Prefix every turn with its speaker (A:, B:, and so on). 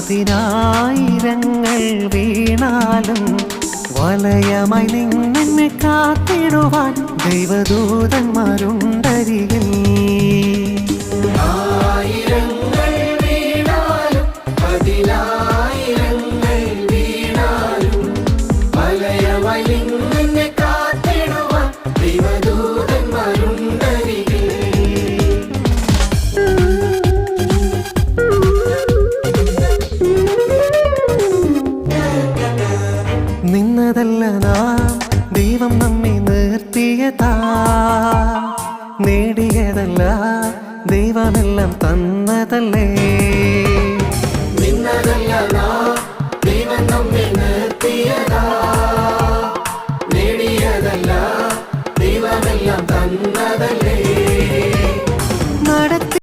A: പതിനായിരങ്ങൾ വീണാലും വലയമായി നിന്നെ കാത്തിടുവാൻ ദൈവദൂതന്മാരുണ്ടരികിൽ.
B: ആയിരങ്ങൾ വീണാലും പതിനായിരങ്ങൾ വീണാലും വലയമായി നിന്നെ കാത്തിടുവാൻ ദൈവദൂതന്മാരുണ്ടരികിൽ.
A: നിന്നതല്ല നാം ദൈവം നമ്മെ നിർത്തിയതാ, നേടിയതല്ല ദൈവമെല്ലാം തന്നതല്ലേ.
B: നിന്നതല്ല നാം